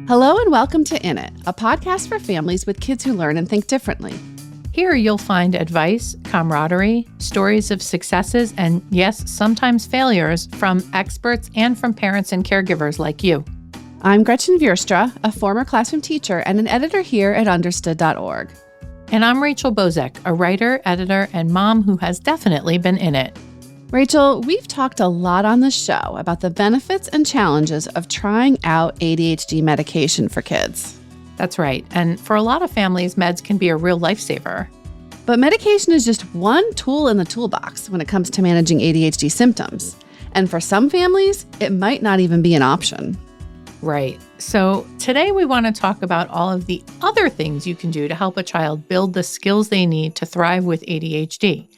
Hello and welcome to In It, a podcast for families with kids who learn and think differently. Here you'll find advice, camaraderie, stories of successes, and yes, sometimes failures from experts and from parents and caregivers like you. I'm Gretchen Vierstra, a former classroom teacher and an editor here at understood.org. And I'm Rachel Bozek, a writer, editor, and mom who has definitely been in it. Rachel, we've talked a lot on the show about the benefits and challenges of trying out ADHD medication for kids. That's right. And for a lot of families, meds can be a real lifesaver. But medication is just one tool in the toolbox when it comes to managing ADHD symptoms. And for some families, it might not even be an option. Right. So today we want to talk about all of the other things you can do to help a child build the skills they need to thrive with ADHD.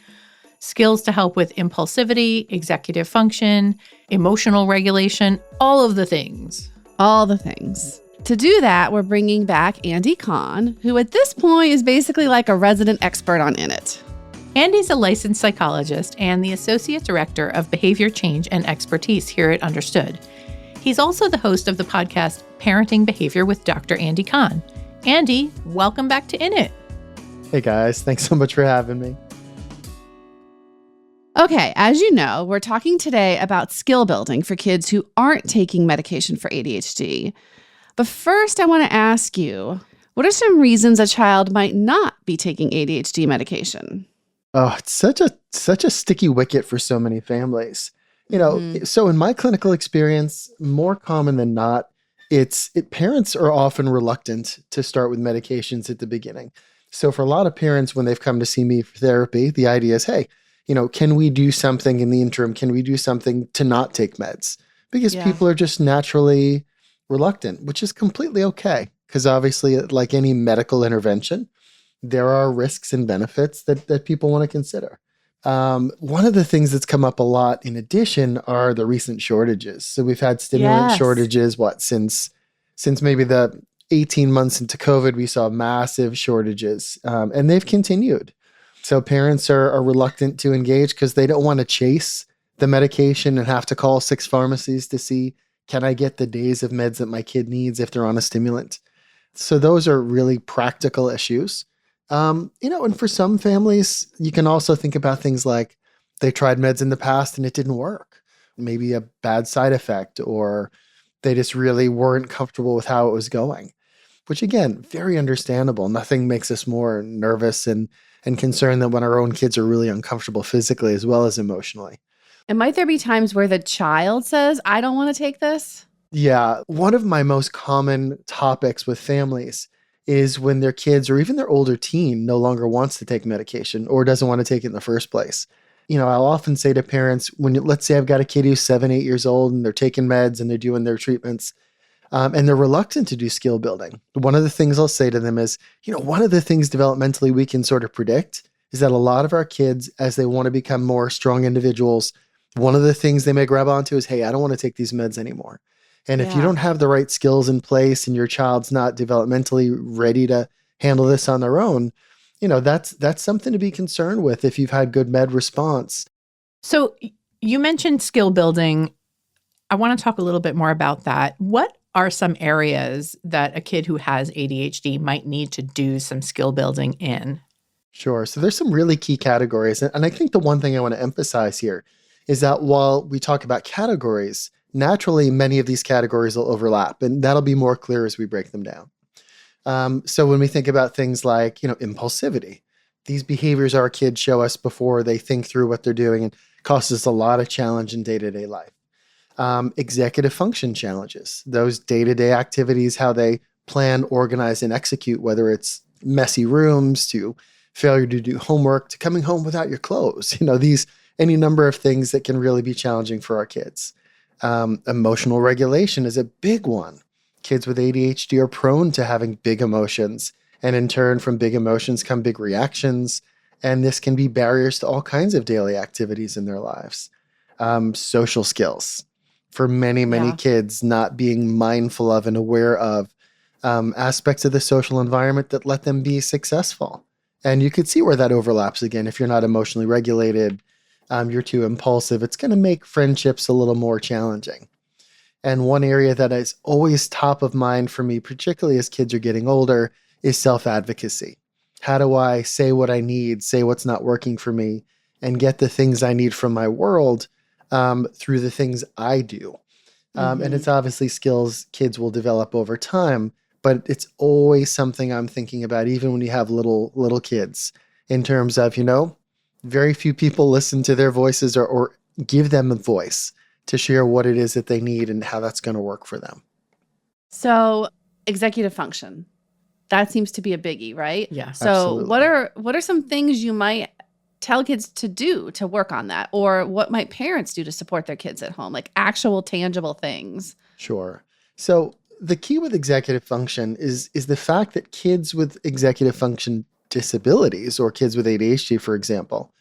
Skills to help with impulsivity, executive function, emotional regulation, all of the things. All the things. To do that, we're bringing back Andy Kahn, who at this point is basically like a resident expert on In It. Andy's a licensed psychologist and the Associate Director of Behavior Change and Expertise here at Understood. He's also the host of the podcast Parenting Behavior with Dr. Andy Kahn. Andy, welcome back to In It. Hey guys, thanks so much for having me. Okay, as you know, we're talking today about skill building for kids who aren't taking medication for ADHD. But first, I want to ask you, what are some reasons a child might not be taking ADHD medication? Oh, it's such a sticky wicket for so many families. So in my clinical experience, more common than not, parents are often reluctant to start with medications at the beginning. So for a lot of parents, when they've come to see me for therapy, the idea is, hey, can we do something in the interim? Can we do something to not take meds? Because people are just naturally reluctant, which is completely okay. Because obviously, like any medical intervention, there are risks and benefits that people want to consider. One of the things that's come up a lot in addition are the recent shortages. So we've had stimulant shortages, since maybe the 18 months into COVID, we saw massive shortages, and they've continued. So parents are reluctant to engage because they don't want to chase the medication and have to call 6 pharmacies to see, can I get the days of meds that my kid needs if they're on a stimulant? So those are really practical issues. And for some families, you can also think about things like they tried meds in the past and it didn't work. Maybe a bad side effect, or they just really weren't comfortable with how it was going, which again, very understandable. Nothing makes us more nervous and concerned than when our own kids are really uncomfortable physically as well as emotionally. And might there be times where the child says, I don't want to take this? Yeah. One of my most common topics with families is when their kids or even their older teen no longer wants to take medication or doesn't want to take it in the first place. I'll often say to parents, let's say I've got a kid who's 7, 8 years old and they're taking meds and they're doing their treatments, and they're reluctant to do skill building. One of the things I'll say to them is, one of the things developmentally we can sort of predict is that a lot of our kids, as they want to become more strong individuals, one of the things they may grab onto is, hey, I don't want to take these meds anymore. And if you don't have the right skills in place and your child's not developmentally ready to handle this on their own, that's something to be concerned with if you've had good med response. So you mentioned skill building. I want to talk a little bit more about that. What are some areas that a kid who has ADHD might need to do some skill building in? Sure. So there's some really key categories. And I think the one thing I want to emphasize here is that while we talk about categories, naturally, many of these categories will overlap, and that'll be more clear as we break them down. So when we think about things like, impulsivity, these behaviors our kids show us before they think through what they're doing and causes a lot of challenge in day-to-day life. Executive function challenges, those day-to-day activities, how they plan, organize, and execute, whether it's messy rooms to failure to do homework to coming home without your clothes, any number of things that can really be challenging for our kids. Emotional regulation is a big one. Kids with ADHD are prone to having big emotions, and in turn, from big emotions come big reactions, and this can be barriers to all kinds of daily activities in their lives. Social skills. For many kids, not being mindful of and aware of aspects of the social environment that let them be successful. And you could see where that overlaps again. If you're not emotionally regulated, you're too impulsive, it's going to make friendships a little more challenging. And one area that is always top of mind for me, particularly as kids are getting older, is self-advocacy. How do I say what I need, say what's not working for me, and get the things I need from my world through the things I do? And it's obviously skills kids will develop over time, but it's always something I'm thinking about, even when you have little kids, in terms of, very few people listen to their voices or give them a voice to share what it is that they need and how that's going to work for them. So executive function, that seems to be a biggie, right? Yeah. So Absolutely. what are some things you might tell kids to do to work on that? Or what might parents do to support their kids at home? Like actual tangible things. Sure. So the key with executive function is the fact that kids with executive function disabilities, or kids with ADHD, for example,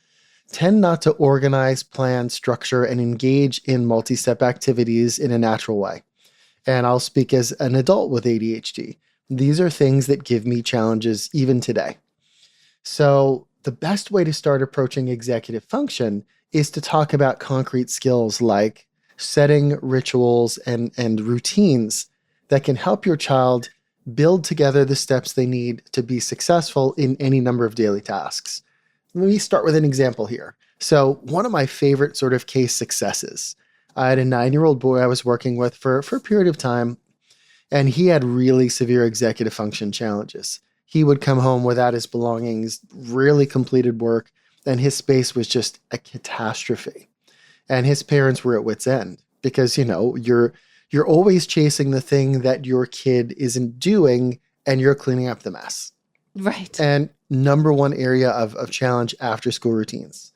tend not to organize, plan, structure, and engage in multi-step activities in a natural way. And I'll speak as an adult with ADHD. These are things that give me challenges even today. So the best way to start approaching executive function is to talk about concrete skills like setting rituals and routines that can help your child build together the steps they need to be successful in any number of daily tasks. Let me start with an example here. So one of my favorite sort of case successes, I had a 9-year-old boy I was working with for a period of time, and he had really severe executive function challenges. He would come home without his belongings, rarely completed work, and his space was just a catastrophe. And his parents were at wit's end because, you're always chasing the thing that your kid isn't doing, and you're cleaning up the mess. Right. And number one area of challenge, after school routines.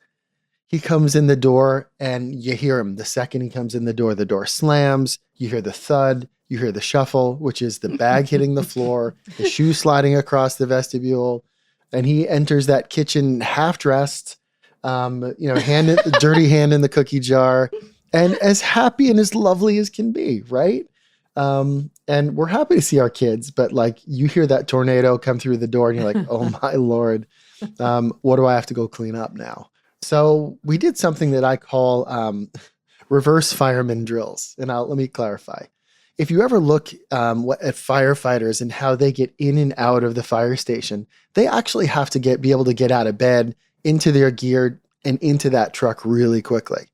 He comes in the door and you hear him. The second he comes in the door slams. You hear the thud. You hear the shuffle, which is the bag hitting the floor, the shoe sliding across the vestibule. And he enters that kitchen half dressed, dirty hand in the cookie jar, and as happy and as lovely as can be, right? And we're happy to see our kids, but like you hear that tornado come through the door and you're like, oh my Lord, what do I have to go clean up now? So we did something that I call reverse fireman drills. And let me clarify. If you ever look at firefighters and how they get in and out of the fire station, they actually have to be able to get out of bed, into their gear, and into that truck really quickly.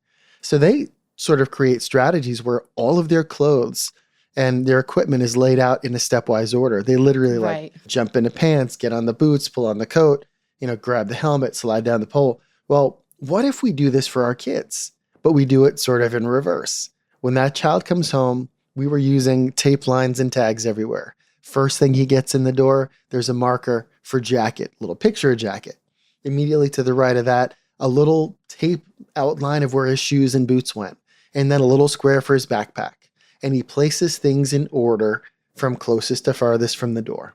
So they sort of create strategies where all of their clothes and their equipment is laid out in a stepwise order. They literally jump into pants, get on the boots, pull on the coat, grab the helmet, slide down the pole. Well, what if we do this for our kids, but we do it sort of in reverse? When that child comes home, we were using tape lines and tags everywhere. First thing he gets in the door, there's a marker for jacket, little picture of jacket. Immediately to the right of that, a little tape outline of where his shoes and boots went, and then a little square for his backpack. And he places things in order from closest to farthest from the door.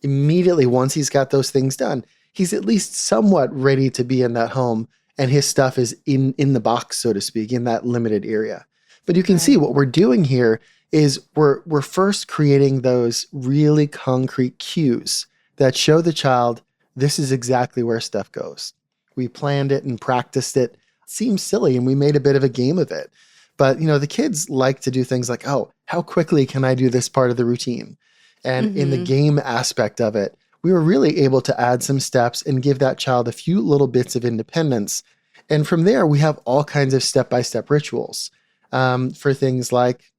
Immediately, once he's got those things done, he's at least somewhat ready to be in that home, and his stuff is in the box, so to speak, in that limited area. But you can see what we're doing here is we're first creating those really concrete cues that show the child this is exactly where stuff goes. We planned it and practiced it. It seems silly, and we made a bit of a game of it. But, the kids like to do things like, oh, how quickly can I do this part of the routine? And in the game aspect of it, we were really able to add some steps and give that child a few little bits of independence. And from there, we have all kinds of step-by-step rituals for things like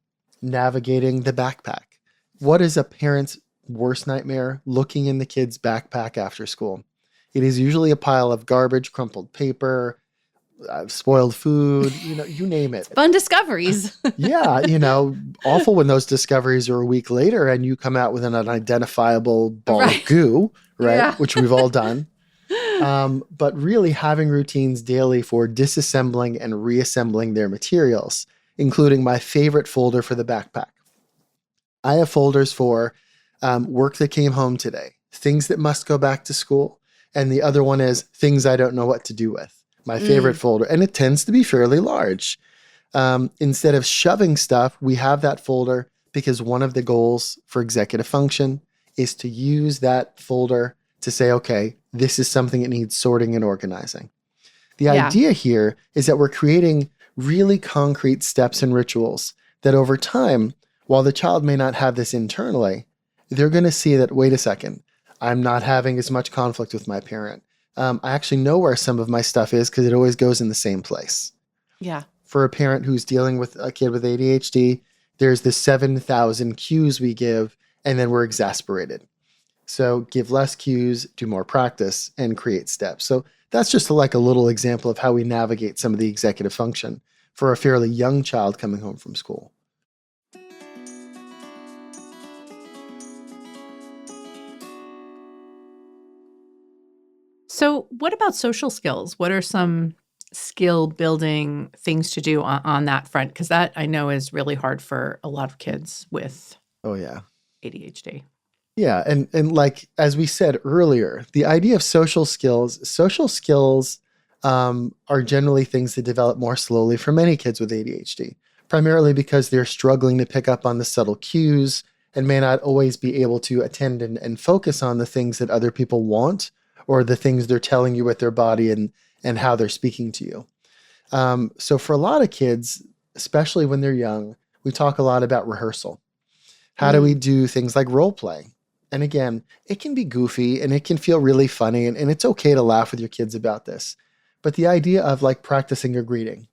navigating the backpack. What is a parent's worst nightmare? Looking in the kid's backpack after school. It is usually a pile of garbage, crumpled paper, spoiled food, you name it. Fun discoveries. Yeah, awful when those discoveries are a week later and you come out with an unidentifiable ball of goo, right? Yeah. Which we've all done. But really having routines daily for disassembling and reassembling their materials, including my favorite folder for the backpack. I have folders for work that came home today, things that must go back to school, and the other one is things I don't know what to do with. My favorite folder, and it tends to be fairly large. Instead of shoving stuff, we have that folder because one of the goals for executive function is to use that folder to say, okay, this is something that needs sorting and organizing. The idea here is that we're creating really concrete steps and rituals that over time, while the child may not have this internally, they're going to see that, wait a second, I'm not having as much conflict with my parent. I actually know where some of my stuff is because it always goes in the same place. Yeah. For a parent who's dealing with a kid with ADHD, there's the 7,000 cues we give, and then we're exasperated. So give less cues, do more practice, and create steps. So that's just like a little example of how we navigate some of the executive function for a fairly young child coming home from school. So what about social skills? What are some skill building things to do on that front? Because that I know is really hard for a lot of kids with Oh, yeah. ADHD. Yeah. And like, as we said earlier, the idea of social skills are generally things that develop more slowly for many kids with ADHD, primarily because they're struggling to pick up on the subtle cues and may not always be able to attend and focus on the things that other people want or the things they're telling you with their body and how they're speaking to you. So for a lot of kids, especially when they're young, we talk a lot about rehearsal. How do we do things like role play? And again, it can be goofy and it can feel really funny, and it's okay to laugh with your kids about this. But the idea of like practicing a greeting,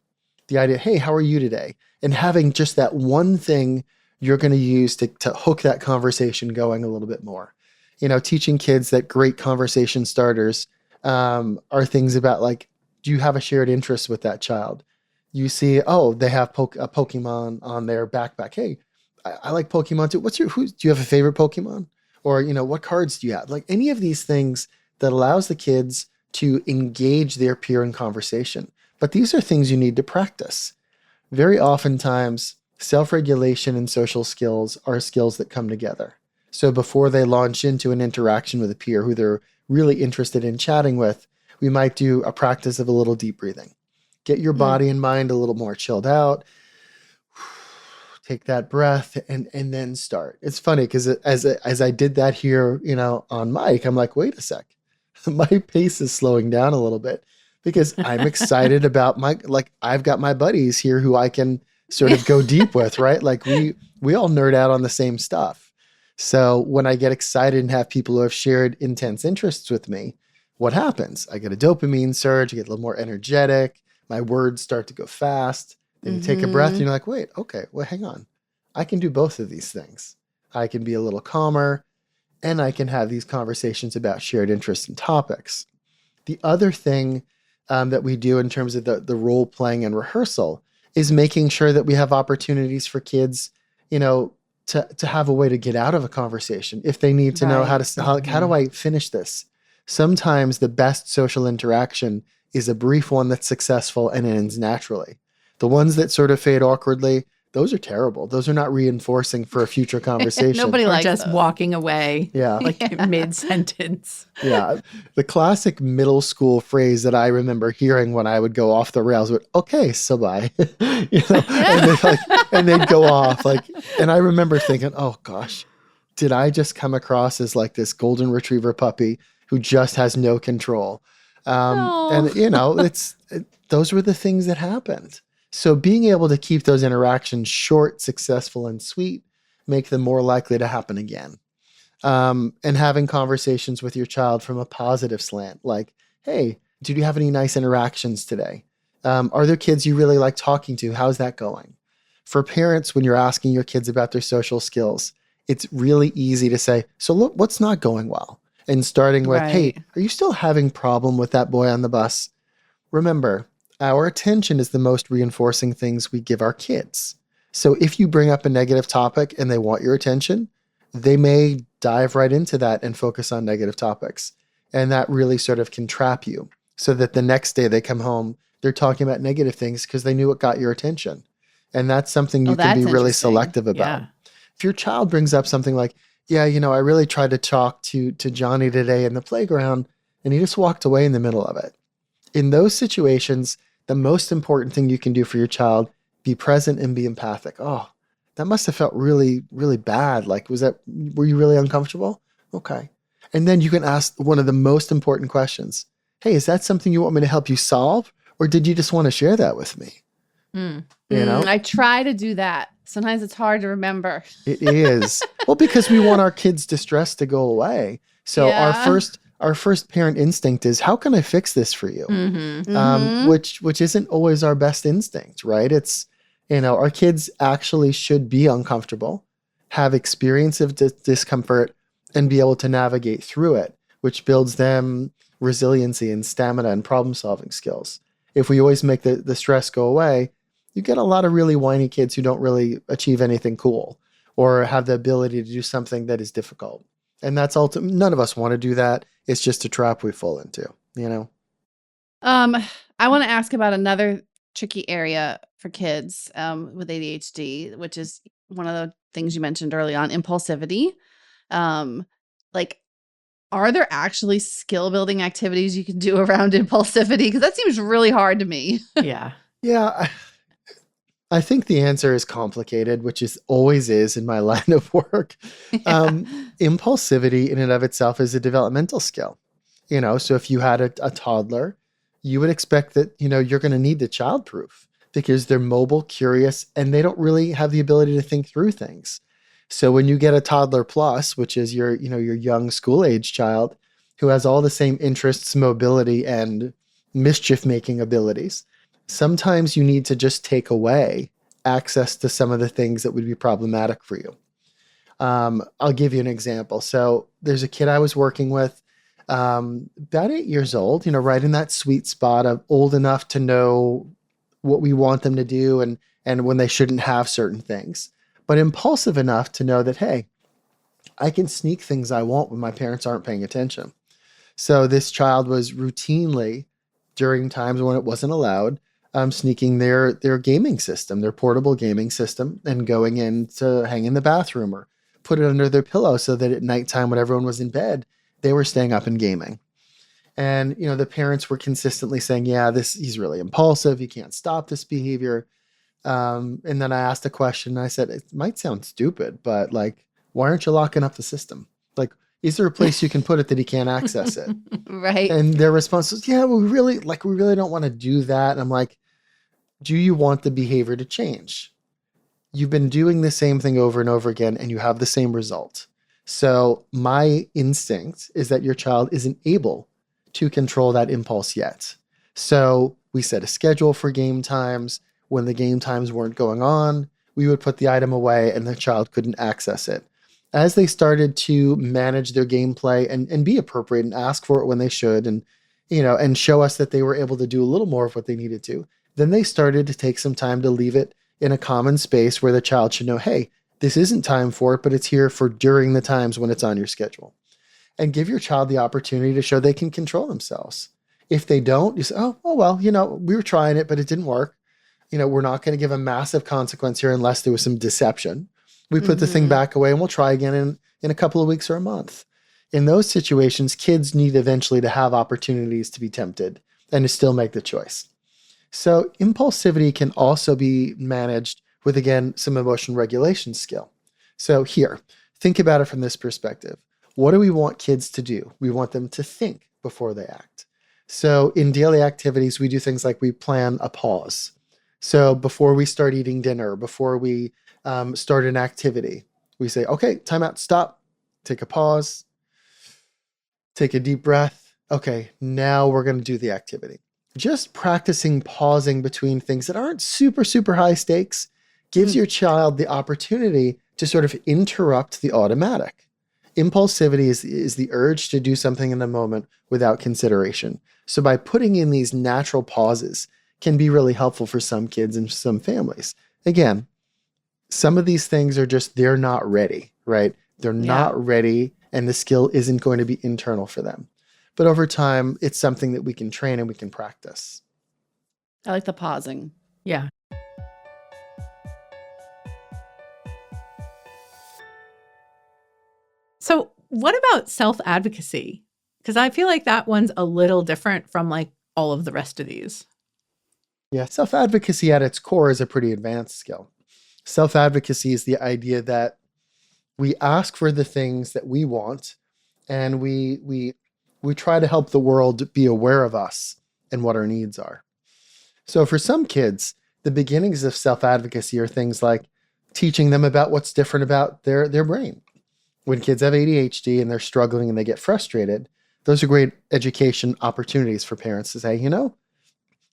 the idea, hey, how are you today? And having just that one thing you're going to use to hook that conversation going a little bit more. You know, teaching kids that great conversation starters are things about like, do you have a shared interest with that child? You see, oh, they have a Pokemon on their backpack. Hey, I like Pokemon too. Do you have a favorite Pokemon? Or, you know, what cards do you have? Like any of these things that allows the kids to engage their peer in conversation. But these are things you need to practice. Very oftentimes, self-regulation and social skills are skills that come together. So before they launch into an interaction with a peer who they're really interested in chatting with, we might do a practice of a little deep breathing. Get your body and mind a little more chilled out. Take that breath and then start. It's funny because as I did that here, you know, on mic, I'm like, wait a sec, my pace is slowing down a little bit because I'm excited about I've got my buddies here who I can sort of go deep with, right? Like we all nerd out on the same stuff. So when I get excited and have people who have shared intense interests with me, what happens? I get a dopamine surge, I get a little more energetic, my words start to go fast. Then you take a breath and you're like, wait, okay, well, hang on. I can do both of these things. I can be a little calmer and I can have these conversations about shared interests and topics. The other thing that we do in terms of the role playing and rehearsal is making sure that we have opportunities for kids, you know, to have a way to get out of a conversation if they need to know how do I finish this? Sometimes the best social interaction is a brief one that's successful and ends naturally. The ones that sort of fade awkwardly, those are terrible. Those are not reinforcing for a future conversation. Nobody Or likes just those. walking away. Yeah. Like mid-sentence. Yeah. The classic middle school phrase that I remember hearing when I would go off the rails would, okay, so bye. You know, and they'd go off. And I remember thinking, oh gosh, did I just come across as like this golden retriever puppy who just has no control? And you know, those were the things that happened. So being able to keep those interactions short, successful, and sweet make them more likely to happen again. And having conversations with your child from a positive slant, like, hey, did you have any nice interactions today? Are there kids you really like talking to? How's that going? For parents, when you're asking your kids about their social skills, it's really easy to say, so look, what's not going well? And starting with, hey, are you still having problem with that boy on the bus? Remember, our attention is the most reinforcing things we give our kids. So if you bring up a negative topic and they want your attention, they may dive right into that and focus on negative topics. And that really sort of can trap you so that the next day they come home, they're talking about negative things because they knew what got your attention. And that's something you can be really selective about. Yeah. If your child brings up something like, yeah, you know, I really tried to talk to Johnny today in the playground and he just walked away in the middle of it. In those situations, the most important thing you can do for your child, be present and be empathic. Oh, that must have felt really, really bad. Like, were you really uncomfortable? Okay. And then you can ask one of the most important questions. Hey, is that something you want me to help you solve? Or did you just want to share that with me? You know, I try to do that. Sometimes it's hard to remember. it is. Well, because we want our kids' distress to go away. So Yeah. our first parent instinct is, how can I fix this for you? Mhm. Which isn't always our best instinct, right? It's, our kids actually should be uncomfortable, have experience of discomfort, and be able to navigate through it, which builds them resiliency and stamina and problem solving skills. If we always make the stress go away, you get a lot of really whiny kids who don't really achieve anything cool or have the ability to do something that is difficult. And that's ultimately, none of us want to do that. It's just a trap we fall into, you know? I want to ask about another tricky area for kids with ADHD, which is one of the things you mentioned early on, impulsivity. Um, like, are there actually skill building activities you can do around impulsivity? Because that seems really hard to me. Yeah. Yeah, I think the answer is complicated, which is always is in my line of work. Yeah. Impulsivity in and of itself is a developmental skill. So if you had a toddler, you would expect that, you're going to need the childproof because they're mobile, curious, and they don't really have the ability to think through things. So when you get a toddler plus, which is your young school age child who has all the same interests, mobility, and mischief making abilities, sometimes you need to just take away access to some of the things that would be problematic for you. I'll give you an example. So there's a kid I was working with, about 8 years old, right in that sweet spot of old enough to know what we want them to do and when they shouldn't have certain things, but impulsive enough to know that, hey, I can sneak things I want when my parents aren't paying attention. So this child was routinely, during times when it wasn't allowed, sneaking their gaming system, their portable gaming system, and going in to hang in the bathroom or put it under their pillow so that at nighttime when everyone was in bed, they were staying up and gaming. And the parents were consistently saying, yeah, he's really impulsive. He can't stop this behavior. And then I asked a question and I said, it might sound stupid, but like, why aren't you locking up the system? Like, is there a place you can put it that he can't access it? Right. And their response was, yeah, we really don't want to do that. And I'm like, do you want the behavior to change? You've been doing the same thing over and over again and you have the same result. So my instinct is that your child isn't able to control that impulse yet. So we set a schedule for game times. When the game times weren't going on, we would put the item away and the child couldn't access it. As they started to manage their gameplay and be appropriate and ask for it when they should, and show us that they were able to do a little more of what they needed to, then they started to take some time to leave it in a common space where the child should know, hey, this isn't time for it, but it's here for during the times when it's on your schedule. And give your child the opportunity to show they can control themselves. If they don't, you say, oh well, we were trying it, but it didn't work. We're not going to give a massive consequence here unless there was some deception. We put the thing back away and we'll try again in a couple of weeks or a month. In those situations, kids need eventually to have opportunities to be tempted and to still make the choice. So impulsivity can also be managed with, again, some emotion regulation skill. So here, think about it from this perspective. What do we want kids to do? We want them to think before they act. So in daily activities, we do things like we plan a pause. So before we start eating dinner, before we start an activity, we say, okay, time out, stop, take a pause, take a deep breath. Okay, now we're going to do the activity. Just practicing pausing between things that aren't super, super high stakes gives your child the opportunity to sort of interrupt the automatic. Impulsivity is the urge to do something in the moment without consideration. So by putting in these natural pauses can be really helpful for some kids and some families. Again, some of these things are just, they're not ready, right? They're not ready and the skill isn't going to be internal for them. But over time, it's something that we can train and we can practice. I like the pausing. Yeah. So what about self-advocacy? Because I feel like that one's a little different from like all of the rest of these. Yeah, self-advocacy at its core is a pretty advanced skill. Self-advocacy is the idea that we ask for the things that we want and we try to help the world be aware of us and what our needs are. So for some kids, the beginnings of self-advocacy are things like teaching them about what's different about their brain. When kids have ADHD and they're struggling and they get frustrated, those are great education opportunities for parents to say,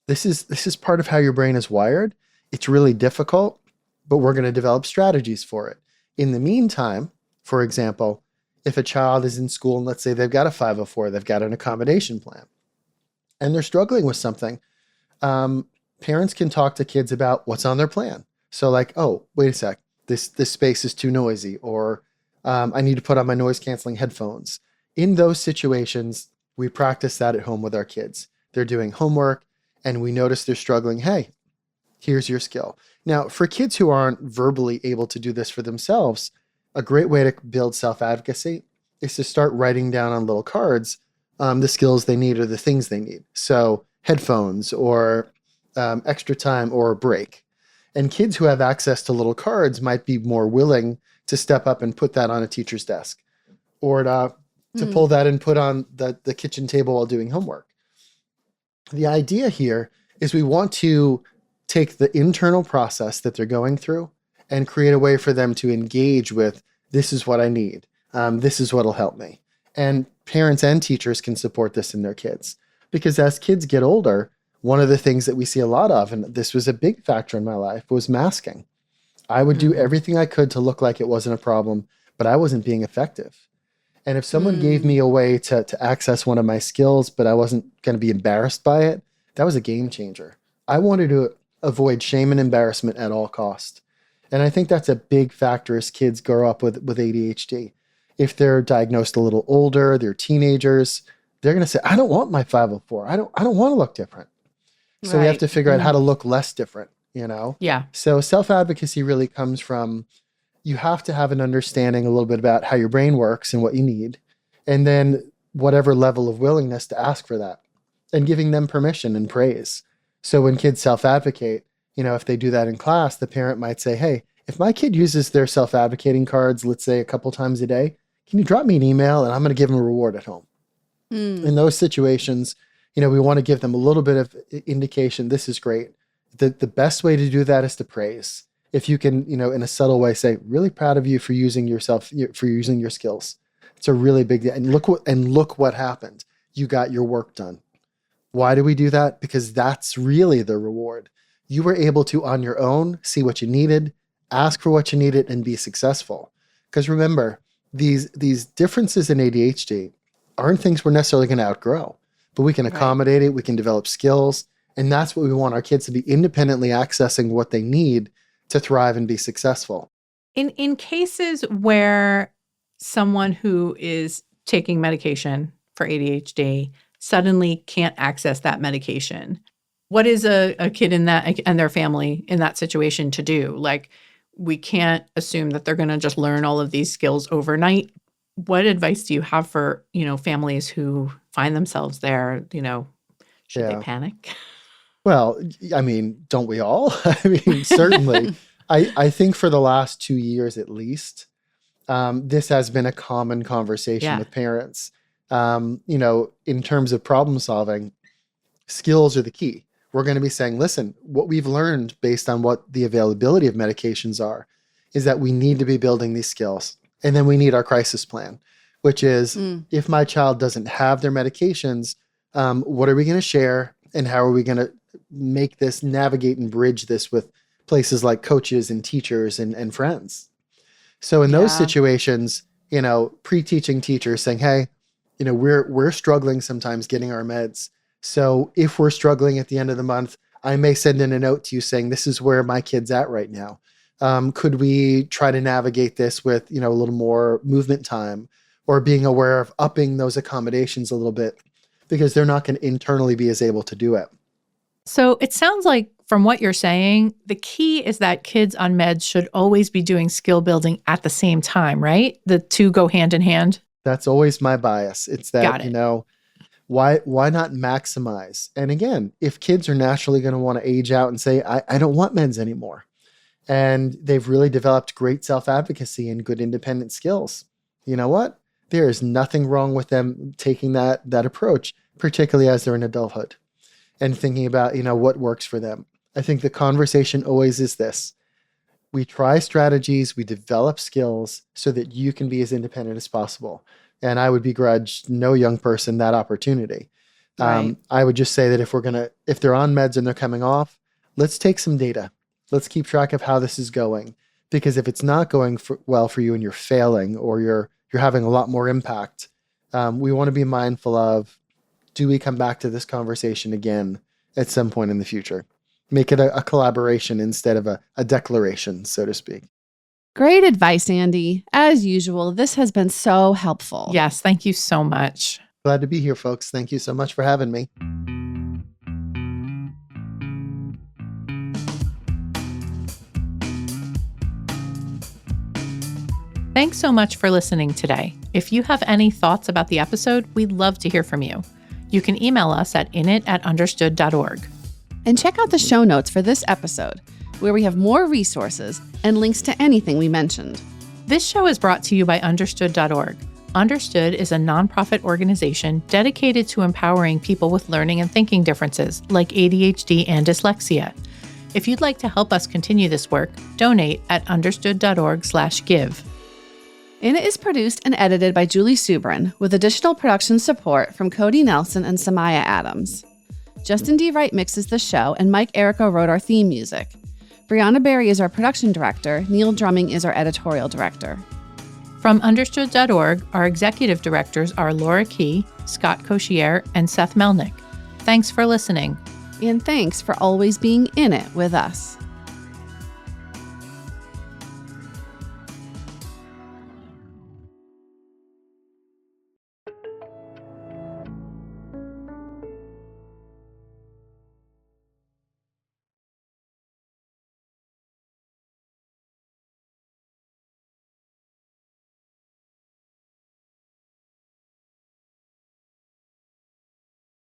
this is part of how your brain is wired. It's really difficult, but we're going to develop strategies for it. In the meantime, for example, if a child is in school and let's say they've got a 504, they've got an accommodation plan, and they're struggling with something, parents can talk to kids about what's on their plan. So like, oh, wait a sec, this space is too noisy, or I need to put on my noise canceling headphones. In those situations, we practice that at home with our kids. They're doing homework and we notice they're struggling. Hey, here's your skill. Now, for kids who aren't verbally able to do this for themselves, a great way to build self-advocacy is to start writing down on little cards the skills they need or the things they need. So headphones or extra time or a break. And kids who have access to little cards might be more willing to step up and put that on a teacher's desk, or to pull that and put on the kitchen table while doing homework. The idea here is we want to take the internal process that they're going through and create a way for them to engage with, this is what I need. This is what'll help me. And parents and teachers can support this in their kids. Because as kids get older, one of the things that we see a lot of, and this was a big factor in my life, was masking. I would do everything I could to look like it wasn't a problem, but I wasn't being effective. And if someone gave me a way to access one of my skills, but I wasn't going to be embarrassed by it, that was a game changer. I wanted to avoid shame and embarrassment at all costs. And I think that's a big factor as kids grow up with ADHD. If they're diagnosed a little older, they're teenagers, they're going to say, I don't want my 504. I don't want to look different. So we have to figure out how to look less different, Yeah. So self-advocacy really comes from, you have to have an understanding a little bit about how your brain works and what you need, and then whatever level of willingness to ask for that and giving them permission and praise. So when kids self-advocate, if they do that in class, the parent might say, hey, if my kid uses their self-advocating cards, let's say a couple times a day, can you drop me an email and I'm going to give them a reward at home? In those situations, we want to give them a little bit of indication. This is great. The best way to do that is to praise. If you can, in a subtle way, say, really proud of you for using your skills. It's a really big deal. And look what happened. You got your work done. Why do we do that? Because that's really the reward. You were able to, on your own, see what you needed, ask for what you needed, and be successful. Because remember, these differences in ADHD aren't things we're necessarily going to outgrow, but we can accommodate it. We can develop skills. And that's what we want our kids to be, independently accessing what they need to thrive and be successful. In cases where someone who is taking medication for ADHD suddenly can't access that medication, what is a kid in that and their family in that situation to do? Like, we can't assume that they're going to just learn all of these skills overnight. What advice do you have for, families who find themselves there, should they panic? Well, don't we all? Certainly. I think for the last 2 years at least, this has been a common conversation with parents. In terms of problem solving, skills are the key. We're going to be saying, listen, what we've learned based on what the availability of medications are is that we need to be building these skills. And then we need our crisis plan, which is if my child doesn't have their medications, what are we going to share? And how are we going to make this, navigate and bridge this with places like coaches and teachers and friends? So in those situations, pre-teaching teachers saying, hey, we're struggling sometimes getting our meds. So if we're struggling at the end of the month, I may send in a note to you saying, this is where my kid's at right now. Could we try to navigate this with, a little more movement time, or being aware of upping those accommodations a little bit, because they're not going to internally be as able to do it. So it sounds like from what you're saying, the key is that kids on meds should always be doing skill building at the same time, right? The two go hand in hand. That's always my bias. It's that, why not maximize? And again, if kids are naturally going to want to age out and say, I don't want meds anymore, and they've really developed great self-advocacy and good independent skills, you know what? There is nothing wrong with them taking that approach, particularly as they're in adulthood and thinking about, what works for them. I think the conversation always is this. We try strategies, we develop skills so that you can be as independent as possible. And I would begrudge no young person that opportunity. Right. I would just say that if they're on meds and they're coming off, let's take some data. Let's keep track of how this is going. Because if it's not going well for you and you're failing or you're having a lot more impact, we want to be mindful of, do we come back to this conversation again at some point in the future? Make it a collaboration instead of a declaration, so to speak. Great advice, Andy. As usual, this has been so helpful. Yes, thank you so much. Glad to be here, folks. Thank you so much for having me. Thanks so much for listening today. If you have any thoughts about the episode, we'd love to hear from you. You can email us at init@understood.org. And check out the show notes for this episode, where we have more resources and links to anything we mentioned. This show is brought to you by understood.org. Understood is a nonprofit organization dedicated to empowering people with learning and thinking differences like ADHD and dyslexia. If you'd like to help us continue this work, donate at understood.org/give. It is produced and edited by Julie Subrin, with additional production support from Cody Nelson and Samaya Adams. Justin D. Wright mixes the show, and Mike Errico wrote our theme music. Brianna Berry is our production director. Neil Drumming is our editorial director. From understood.org, our executive directors are Laura Key, Scott Cocchiere, and Seth Melnick. Thanks for listening. And thanks for always being in it with us.